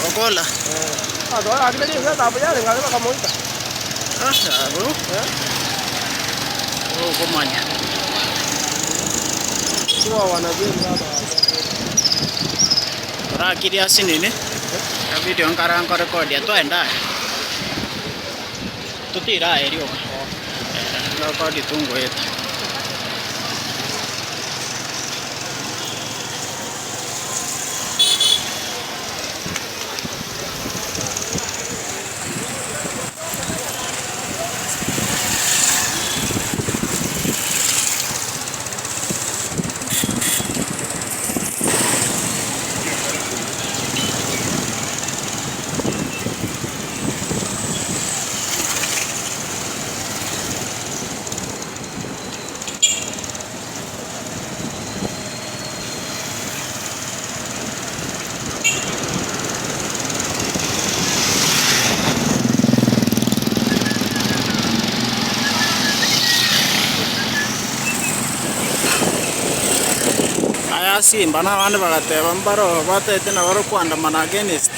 Okola. Doa akile ni ngata apa ya ngale bakamoita. Bro. Oh, kumanya. Kwa wanajenga hapa. Rakiri asini ni. Ya video nkarang ko record ya tuenda. Tutira erio. Lo ko ditunggu itu. Simba na vanhu vakateva mbaro vatete na vari kuandamana against